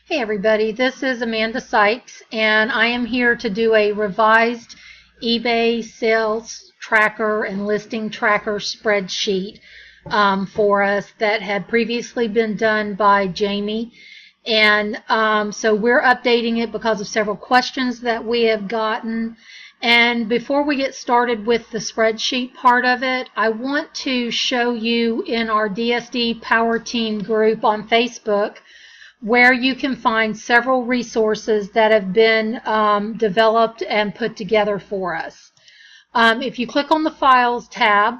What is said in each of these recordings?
Hey everybody, this is Amanda Sykes and I am here to do a revised eBay sales tracker and listing tracker spreadsheet for us that had previously been done by Jamie. And so we're updating it because of several questions that we have gotten. And before we get started with the spreadsheet part of it, I want to show you in our DSD Power Team group on Facebook where you can find several resources that have been developed and put together for us. If you click on the Files tab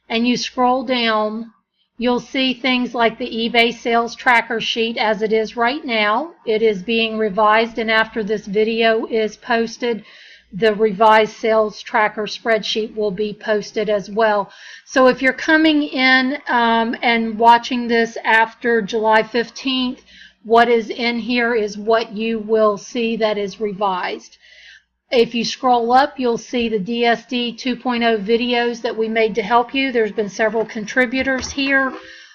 and you scroll down, you'll see things like the eBay sales tracker sheet as it is right now. It is being revised, and after this video is posted, the revised sales tracker spreadsheet will be posted as well. So if you're coming in and watching this after July 15th, what is in here is what you will see that is revised. If you scroll up, you'll see the DSD 2.0 videos that we made to help you. There's been several contributors here.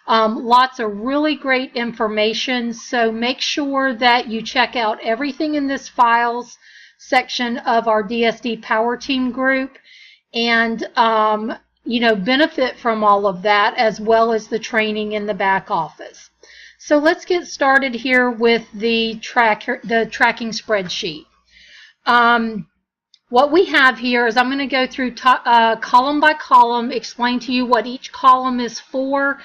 Lots of really great information. So make sure that you check out everything in this files section of our DSD Power Team group and benefit from all of that as well as the training in the back office. So let's get started here with the tracking spreadsheet. What we have here is I'm going to go through column by column, explain to you what each column is for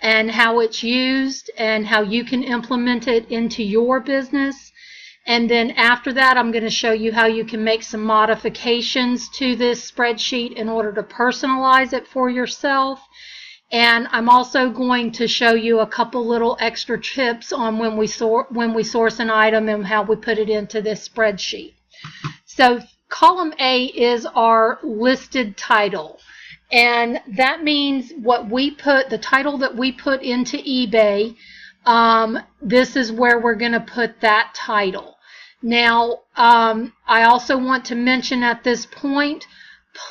and how it's used and how you can implement it into your business. And then after that, I'm going to show you how you can make some modifications to this spreadsheet in order to personalize it for yourself. And I'm also going to show you a couple little extra tips on when we source an item and how we put it into this spreadsheet. So column A is our listed title. And that means the title that we put into eBay, this is where we're going to put that title. Now, I also want to mention at this point,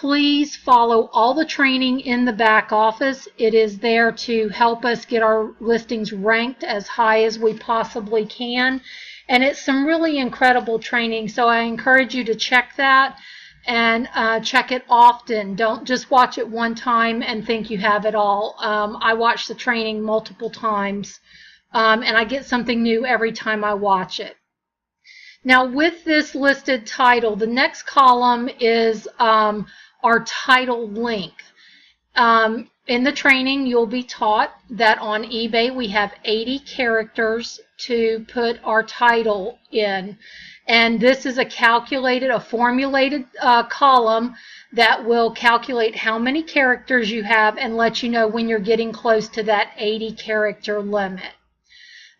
please follow all the training in the back office. It is there to help us get our listings ranked as high as we possibly can. And it's some really incredible training. So I encourage you to check that and check it often. Don't just watch it one time and think you have it all. I watch the training multiple times and I get something new every time I watch it. Now with this listed title, the next column is our title length. In the training, you'll be taught that on eBay we have 80 characters to put our title in. And this is a formulated column that will calculate how many characters you have and let you know when you're getting close to that 80 character limit.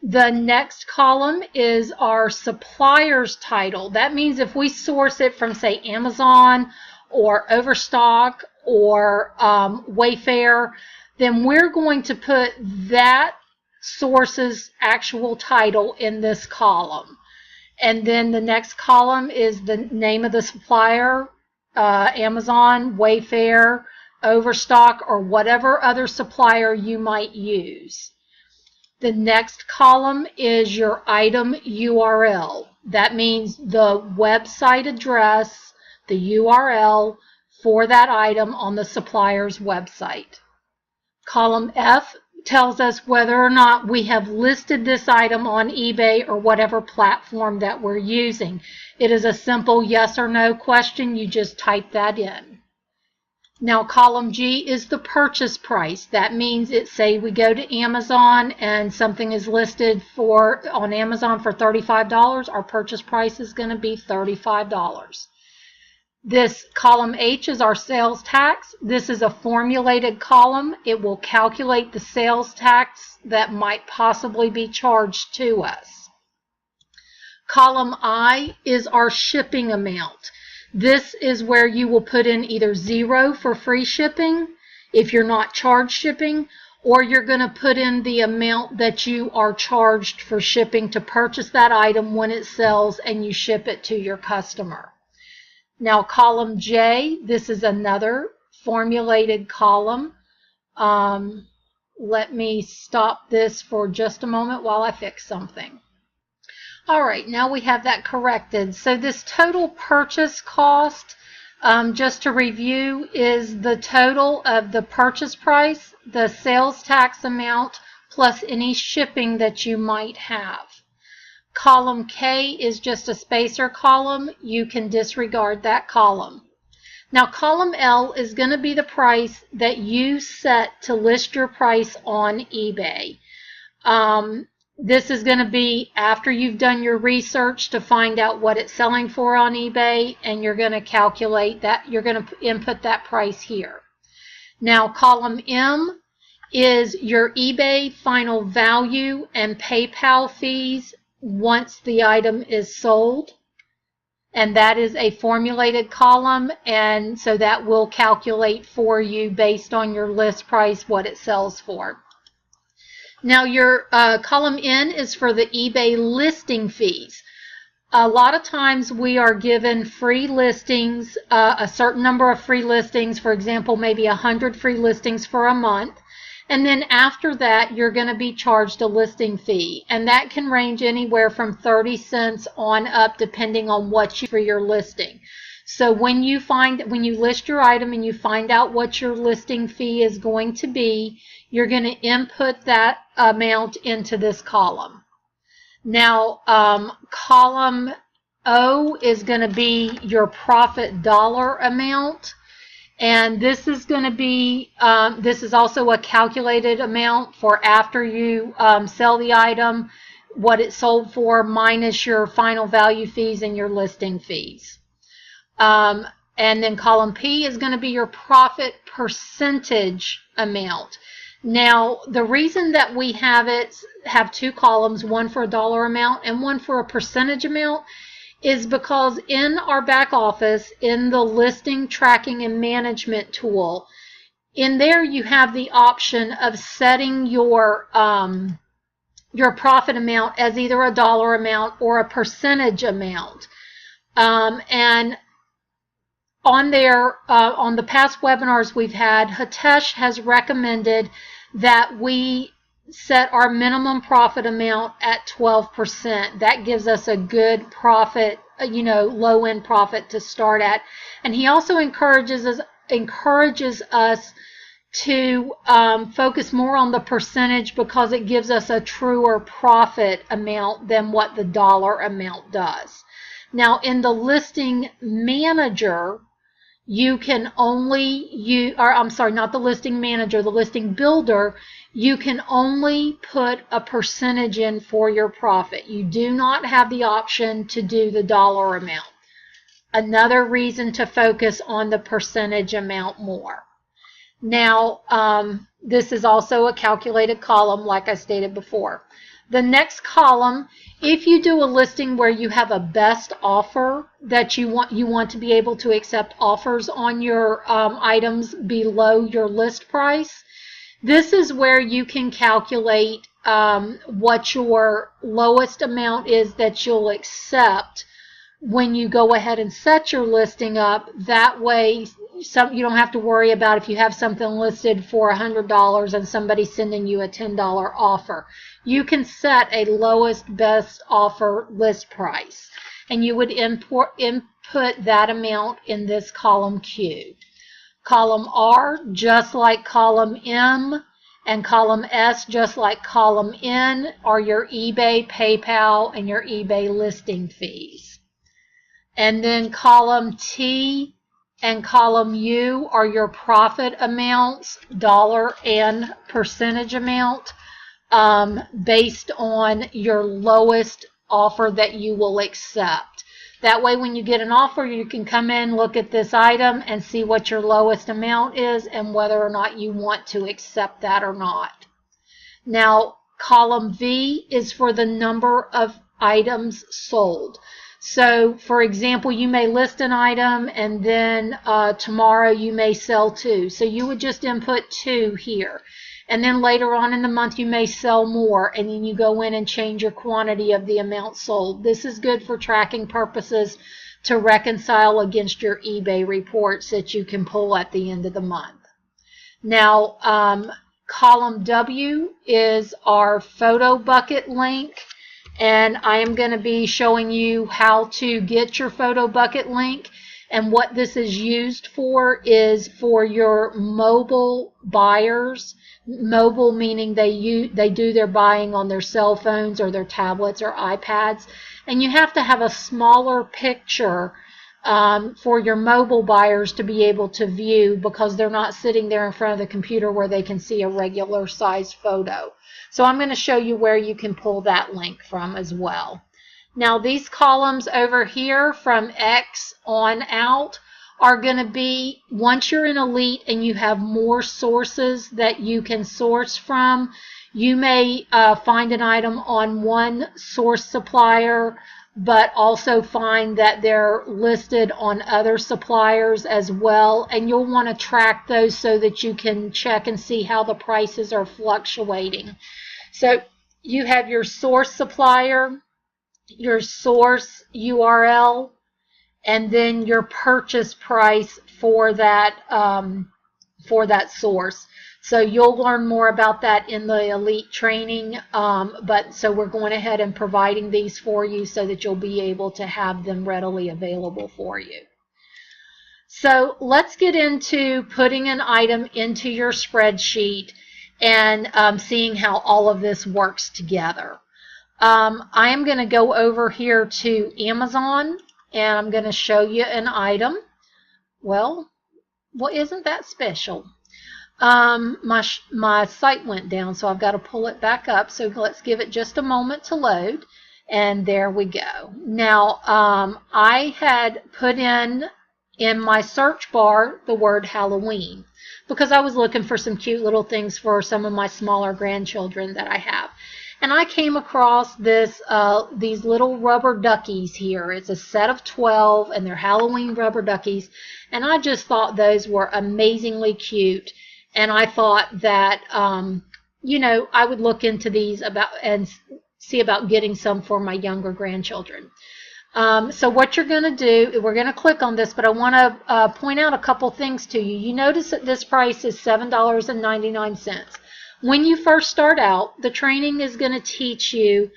The next column is our supplier's title. That means if we source it from, say, Amazon or Overstock or Wayfair, then we're going to put that source's actual title in this column. And then the next column is the name of the supplier, Amazon, Wayfair, Overstock, or whatever other supplier you might use. The next column is your item URL. That means the website address, the URL for that item on the supplier's website. Column F tells us whether or not we have listed this item on eBay or whatever platform that we're using. It is a simple yes or no question. You just type that in. Now column G is the purchase price. That means say we go to Amazon and something is listed on Amazon for $35, our purchase price is going to be $35. This column H is our sales tax. This is a formulated column. It will calculate the sales tax that might possibly be charged to us. Column I is our shipping amount. This is where you will put in either 0 for free shipping if you're not charged shipping, or you're going to put in the amount that you are charged for shipping to purchase that item when it sells and you ship it to your customer. Now column J, this is another formulated column. Let me stop this for just a moment while I fix something. All right, now we have that corrected. So this total purchase cost, just to review, is the total of the purchase price, the sales tax amount, plus any shipping that you might have. Column K is just a spacer column. You can disregard that column. Now, column L is going to be the price that you set to list your price on eBay. This is going to be after you've done your research to find out what it's selling for on eBay, and you're going to calculate that. You're going to input that price here. Now, column M is your eBay final value and PayPal fees once the item is sold. And that is a formulated column, and so that will calculate for you based on your list price what it sells for. Now your column N is for the eBay listing fees. A lot of times we are given free listings, a certain number of free listings, for example, maybe 100 free listings for a month. And then after that, you're going to be charged a listing fee. And that can range anywhere from 30 cents on up, depending on what you for your listing. So when you list your item and you find out what your listing fee is going to be, you're going to input that amount into this column. Now, column O is going to be your profit dollar amount. And this is going to be, this is also a calculated amount for after you sell the item, what it sold for minus your final value fees and your listing fees. And then column P is going to be your profit percentage amount. Now, the reason that we have two columns, one for a dollar amount and one for a percentage amount, is because in our back office, in the listing tracking and management tool, in there you have the option of setting your profit amount as either a dollar amount or a percentage amount. And on there, on the past webinars we've had, Hitesh has recommended that we set our minimum profit amount at 12%. That gives us a good profit, low-end profit to start at. And he also encourages us to focus more on the percentage because it gives us a truer profit amount than what the dollar amount does. Now, in the listing manager, you can only not the listing manager, the listing builder, you can only put a percentage in for your profit. You do not have the option to do the dollar amount. Another reason to focus on the percentage amount more. Now, this is also a calculated column, like I stated before. The next column, if you do a listing where you have a best offer that you want to be able to accept offers on your items below your list price, this is where you can calculate what your lowest amount is that you'll accept when you go ahead and set your listing up. That way, you don't have to worry about if you have something listed for $100 and somebody's sending you a $10 offer. You can set a lowest best offer list price, and you would input that amount in this column Q. Column R, just like column M, and column S, just like column N, are your eBay, PayPal, and your eBay listing fees. And then column T and column U are your profit amounts, dollar and percentage amount, based on your lowest offer that you will accept. That way, when you get an offer, you can come in, look at this item, and see what your lowest amount is and whether or not you want to accept that or not. Now, column V is for the number of items sold. So, for example, you may list an item and then tomorrow you may sell 2. So you would just input 2 here. And then later on in the month you may sell more, and then you go in and change your quantity of the amount sold. This is good for tracking purposes to reconcile against your eBay reports that you can pull at the end of the month. Now, column W is our photo bucket link. and I am going to be showing you how to get your photo bucket link. And what this is used for is for your mobile buyers. Mobile meaning they do their buying on their cell phones or their tablets or iPads, and you have to have a smaller picture for your mobile buyers to be able to view, because they're not sitting there in front of the computer where they can see a regular size photo. So I'm going to show you where you can pull that link from as well. Now these columns over here from X on out are going to be, once you're in Elite and you have more sources that you can source from, you may find an item on one source supplier, but also find that they're listed on other suppliers as well, and you'll want to track those so that you can check and see how the prices are fluctuating. So you have your source supplier, your source URL, and then your purchase price for that source. So you'll learn more about that in the Elite training, but so we're going ahead and providing these for you so that you'll be able to have them readily available for you. So let's get into putting an item into your spreadsheet and seeing how all of this works together. I am going to go over here to Amazon, and I'm going to show you an item. Well, isn't that special? My site went down, so I've got to pull it back up. So let's give it just a moment to load, and there we go. Now, I had put in my search bar the word Halloween, because I was looking for some cute little things for some of my smaller grandchildren that I have. And I came across these little rubber duckies here. It's a set of 12, and they're Halloween rubber duckies. And I just thought those were amazingly cute. And I thought that, you know, I would look into these and see about getting some for my younger grandchildren. So what you're going to do, we're going to click on this, but I want to point out a couple things to you. You notice that this price is $7.99. When you first start out, the training is going to teach you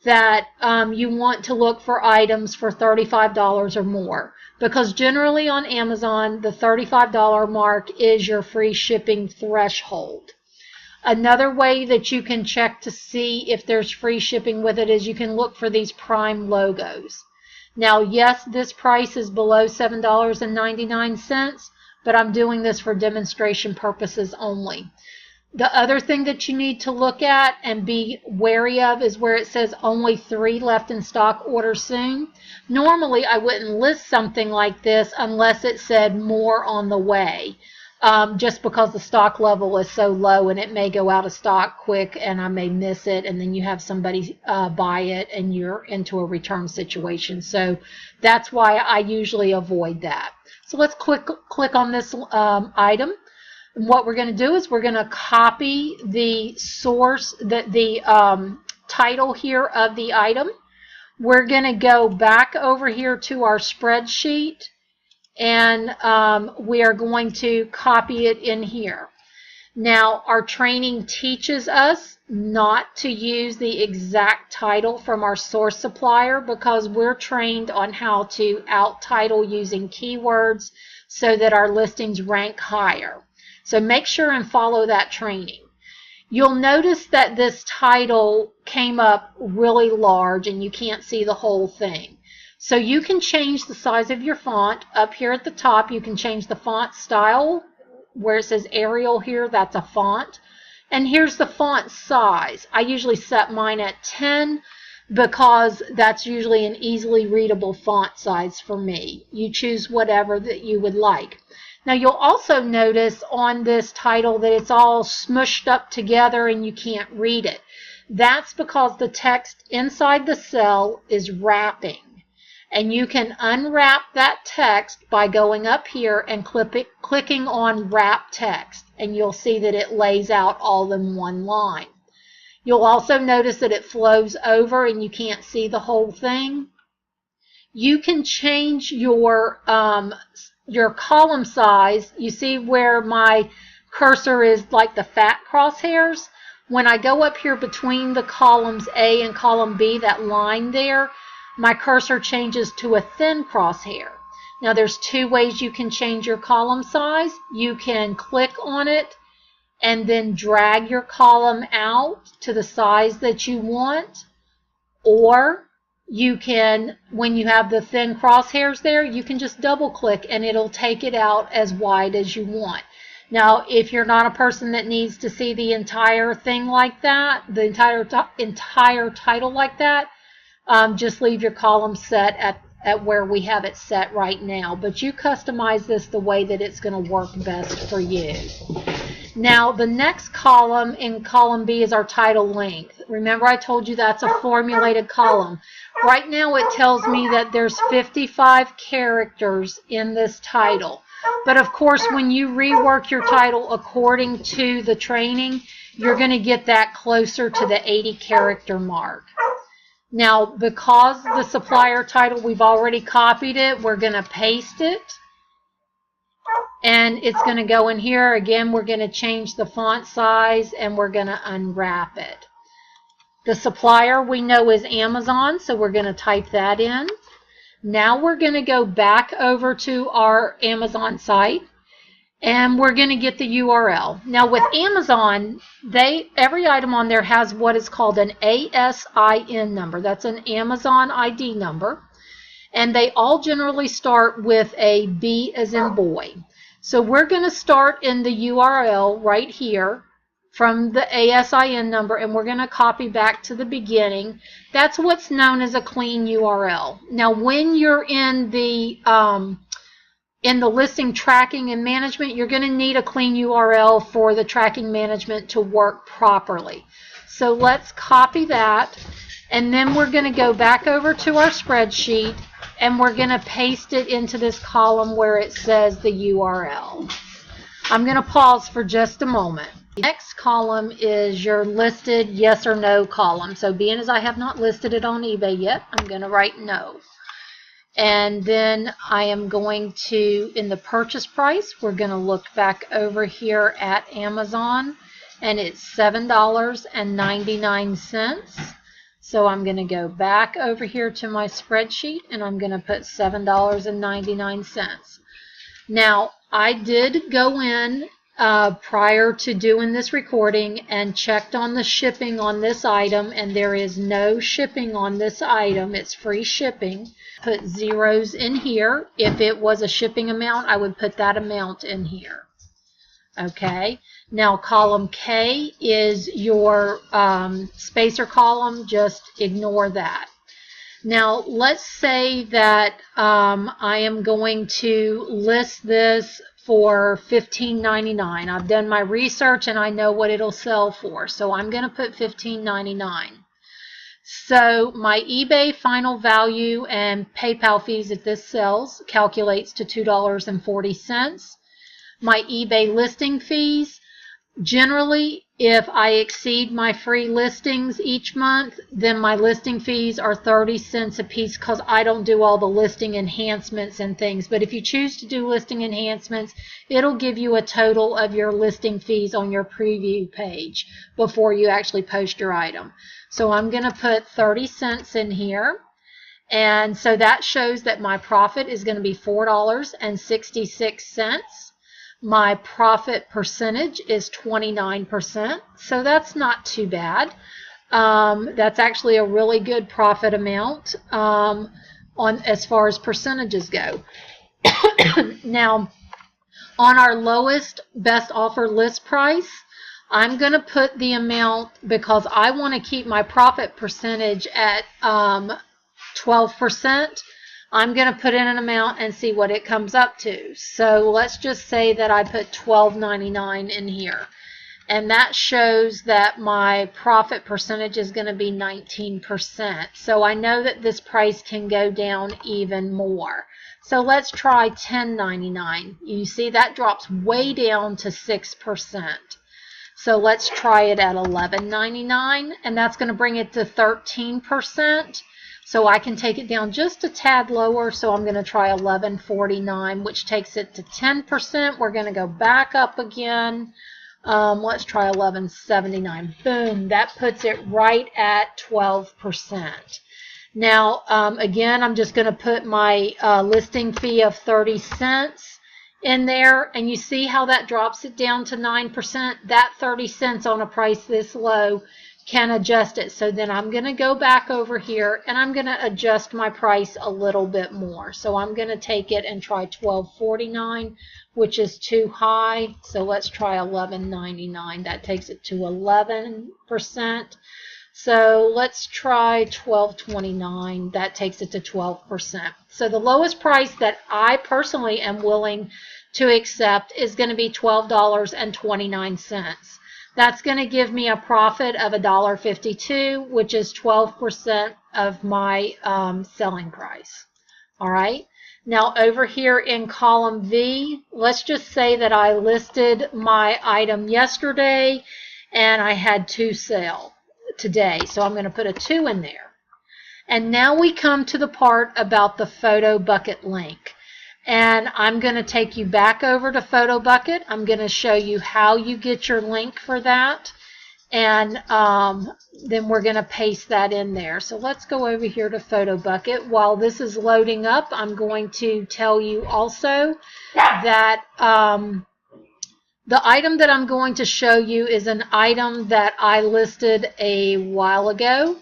that you want to look for items for $35 or more, because generally on Amazon, the $35 mark is your free shipping threshold. Another way that you can check to see if there's free shipping with it is you can look for these Prime logos. Now, yes, this price is below $7.99, but I'm doing this for demonstration purposes only. The other thing that you need to look at and be wary of is where it says only 3 left in stock, order soon. Normally, I wouldn't list something like this unless it said more on the way, just because the stock level is so low and it may go out of stock quick and I may miss it, and then you have somebody buy it and you're into a return situation. So that's why I usually avoid that. So let's click on this item. And what we're going to do is we're going to copy the source, the title here of the item. We're going to go back over here to our spreadsheet, and we are going to copy it in here. Now, our training teaches us not to use the exact title from our source supplier, because we're trained on how to out-title using keywords so that our listings rank higher. So make sure and follow that training. You'll notice that this title came up really large and you can't see the whole thing. So you can change the size of your font. Up here at the top, you can change the font style. Where it says Arial here, that's a font. And here's the font size. I usually set mine at 10 because that's usually an easily readable font size for me. You choose whatever that you would like. Now you'll also notice on this title that it's all smushed up together and you can't read it. That's because the text inside the cell is wrapping. And you can unwrap that text by going up here and clicking on Wrap Text. And you'll see that it lays out all in one line. You'll also notice that it flows over and you can't see the whole thing. You can change your column size. You see where my cursor is like the fat crosshairs? When I go up here between the columns A and column B, that line there, my cursor changes to a thin crosshair. Now there's two ways you can change your column size. You can click on it and then drag your column out to the size that you want, or you can, when you have the thin crosshairs there, you can just double click and it'll take it out as wide as you want. Now, if you're not a person that needs to see the entire thing like that, the entire title like that, just leave your column set at where we have it set right now. But you customize this the way that it's going to work best for you. Now, the next column in column B is our title length. Remember, I told you that's a formulated column. Right now, it tells me that there's 55 characters in this title. But of course, when you rework your title according to the training, you're going to get that closer to the 80 character mark. Now, because the supplier title, we've already copied it, we're going to paste it. And it's going to go in here. Again, we're going to change the font size and we're going to unwrap it. The supplier we know is Amazon, so we're going to type that in. Now we're going to go back over to our Amazon site and we're going to get the URL. Now with Amazon, every item on there has what is called an ASIN number. That's an Amazon ID number. And they all generally start with a B as in boy. So we're going to start in the URL right here from the ASIN number, and we're going to copy back to the beginning. That's what's known as a clean URL. Now, when you're in the listing tracking and management, you're going to need a clean URL for the tracking management to work properly. So let's copy that, and then we're going to go back over to our spreadsheet, and we're going to paste it into this column where it says the URL. I'm going to pause for just a moment. The next column is your listed yes or no column. So being as I have not listed it on eBay yet, I'm going to write no. And then I am going to, in the purchase price, we're going to look back over here at Amazon, and it's $7.99. So I'm going to go back over here to my spreadsheet, and I'm going to put $7.99. Now, I did go in prior to doing this recording and checked on the shipping on this item, and there is no shipping on this item. It's free shipping. Put zeros in here. If it was a shipping amount, I would put that amount in here. Okay. Now, column K is your spacer column. Just ignore that. Now, let's say that I am going to list this for $15.99. I've done my research and I know what it'll sell for. So I'm going to put $15.99. So my eBay final value and PayPal fees if this sells calculates to $2.40. My eBay listing fees, generally, if I exceed my free listings each month, then my listing fees are 30 cents a piece because I don't do all the listing enhancements and things. But if you choose to do listing enhancements, it'll give you a total of your listing fees on your preview page before you actually post your item. So I'm going to put 30 cents in here. And so that shows that my profit is going to be $4.66. My profit percentage is 29%, so that's not too bad. That's actually a really good profit amount as far as percentages go. Now, on our lowest best offer list price, I'm going to put the amount, because I want to keep my profit percentage at 12%. I'm going to put in an amount and see what it comes up to. So let's just say that I put $12.99 in here. And that shows that my profit percentage is going to be 19%. So I know that this price can go down even more. So let's try $10.99. You see that drops way down to 6%. So let's try it at $11.99, and that's going to bring it to 13%. So I can take it down just a tad lower, so I'm going to try $11.49, which takes it to 10%. We're going to go back up again. Let's try 1179. Boom, that puts it right at 12%. Now, again, I'm just going to put my listing fee of 30 cents in there, and you see how that drops it down to 9%. That 30 cents on a price this low can adjust it. So then I'm going to go back over here and I'm going to adjust my price a little bit more. So I'm going to take it and try $12.49, which is too high. So let's try $11.99. That takes it to 11%. So let's try $12.29. That takes it to 12%. So the lowest price that I personally am willing to accept is going to be $12.29. That's going to give me a profit of $1.52, which is 12% of my selling price. All right. Now over here in column V, let's just say that I listed my item yesterday and I had 2 sale today. So I'm going to put a 2 in there. And now we come to the part about the photo bucket link. And I'm going to take you back over to Photo Bucket. I'm going to show you how you get your link for that. And then we're going to paste that in there. So let's go over here to Photo Bucket. While this is loading up, I'm going to tell you also that the item that I'm going to show you is an item that I listed a while ago.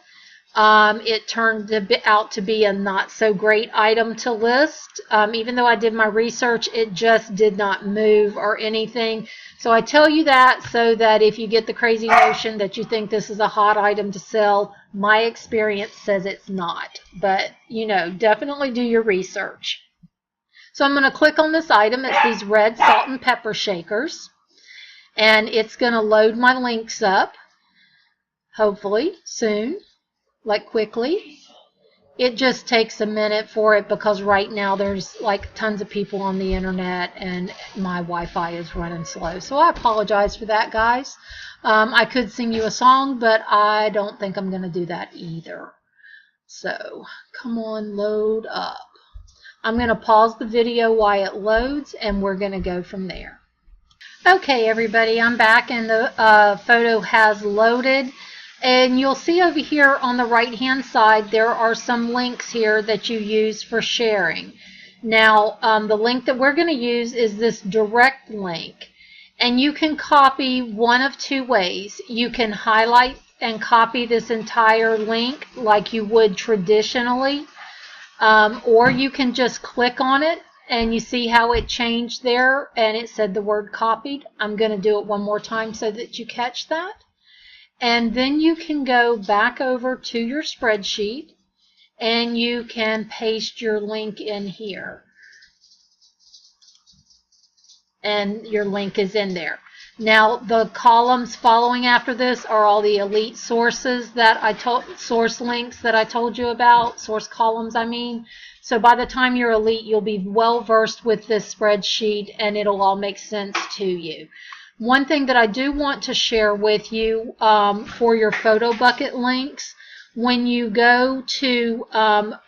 It turned out to be a not so great item to list. Even though I did my research, it just did not move or anything. So I tell you that so that if you get the crazy notion that you think this is a hot item to sell, my experience says it's not. But, you know, definitely do your research. So I'm going to click on this item. It's these red salt and pepper shakers. And it's going to load my links up, hopefully, soon. Like quickly. It just takes a minute for it because right now there's like tons of people on the internet and my Wi-Fi is running slow. So I apologize for that, guys. I could sing you a song, but I don't think I'm going to do that either. So come on, load up. I'm going to pause the video while it loads and we're going to go from there. Okay, everybody, I'm back and the photo has loaded. And you'll see over here on the right hand side there are some links here that you use for sharing. Now the link that we're going to use is this direct link, and you can copy one of 2 ways. You can highlight and copy this entire link like you would traditionally, or you can just click on it and you see how it changed there and it said the word copied. I'm going to do it one more time so that you catch that. And then you can go back over to your spreadsheet and you can paste your link in here. And your link is in there. Now the columns following after this are all the elite sources that source links that I told you about, source columns I mean. So by the time you're elite, you'll be well versed with this spreadsheet and it'll all make sense to you. One thing that I do want to share with you for your photo bucket links, when you go to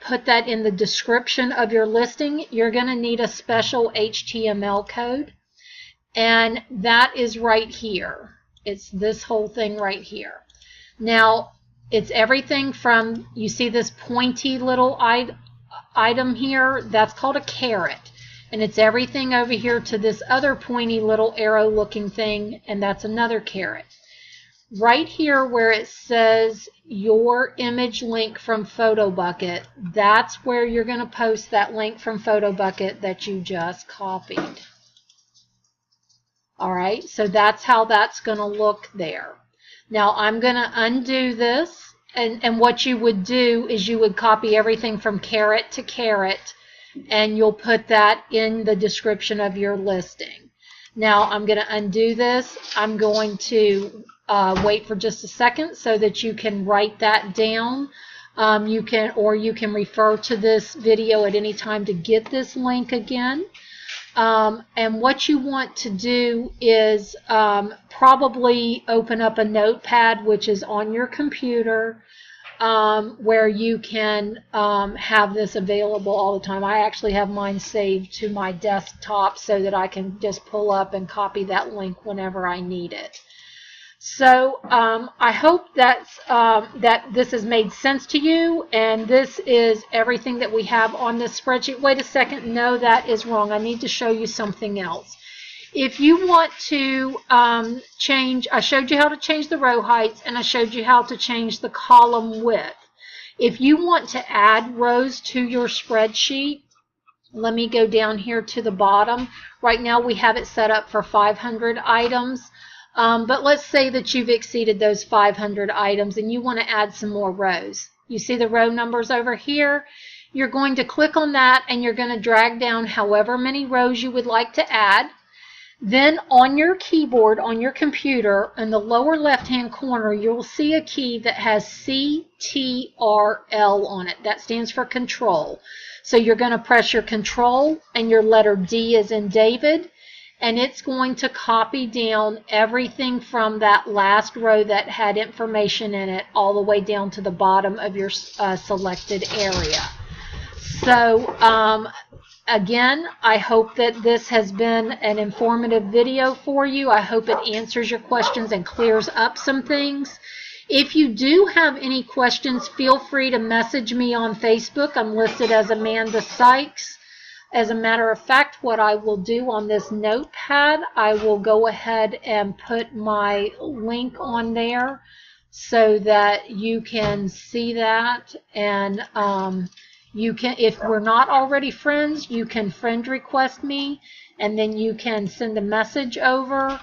put that in the description of your listing, you're going to need a special HTML code. And that is right here. It's this whole thing right here. Now, it's everything from, you see this pointy little item here? That's called a caret. And it's everything over here to this other pointy little arrow looking thing, and that's another caret. Right here where it says your image link from PhotoBucket, that's where you're going to post that link from PhotoBucket that you just copied. Alright, so that's how that's going to look there. Now I'm going to undo this, and what you would do is you would copy everything from caret to caret, and you'll put that in the description of your listing. Now I'm going to undo this. I'm going to wait for just a second so that you can write that down. You can refer to this video at any time to get this link again. And what you want to do is probably open up a notepad which is on your computer. where you can have this available all the time. I actually have mine saved to my desktop so that I can just pull up and copy that link whenever I need it. So I hope that this has made sense to you, and this is everything that we have on this spreadsheet. Wait a second, no, that is wrong. I need to show you something else. If you want to change, I showed you how to change the row heights, and I showed you how to change the column width. If you want to add rows to your spreadsheet, let me go down here to the bottom. Right now we have it set up for 500 items, but let's say that you've exceeded those 500 items and you want to add some more rows. You see the row numbers over here? You're going to click on that and you're going to drag down however many rows you would like to add. Then on your keyboard, on your computer, in the lower left-hand corner, you'll see a key that has CTRL on it. That stands for control. So you're going to press your control and your letter D as in David, and it's going to copy down everything from that last row that had information in it all the way down to the bottom of your selected area. So again, I hope that this has been an informative video for you. I hope it answers your questions and clears up some things. If you do have any questions, feel free to message me on Facebook. I'm listed as Amanda Sykes. As a matter of fact, what I will do on this notepad, I will go ahead and put my link on there so that you can see that, and you can, if we're not already friends, you can friend request me, and then you can send a message over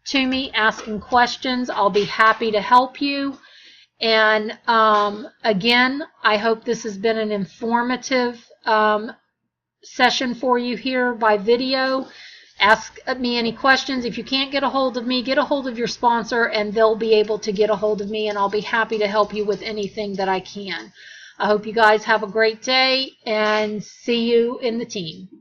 to me asking questions. I'll be happy to help you. And again, I hope this has been an informative session for you here by video. Ask me any questions. If you can't get a hold of me, get a hold of your sponsor and they'll be able to get a hold of me, and I'll be happy to help you with anything that I can. I hope you guys have a great day and see you in the team.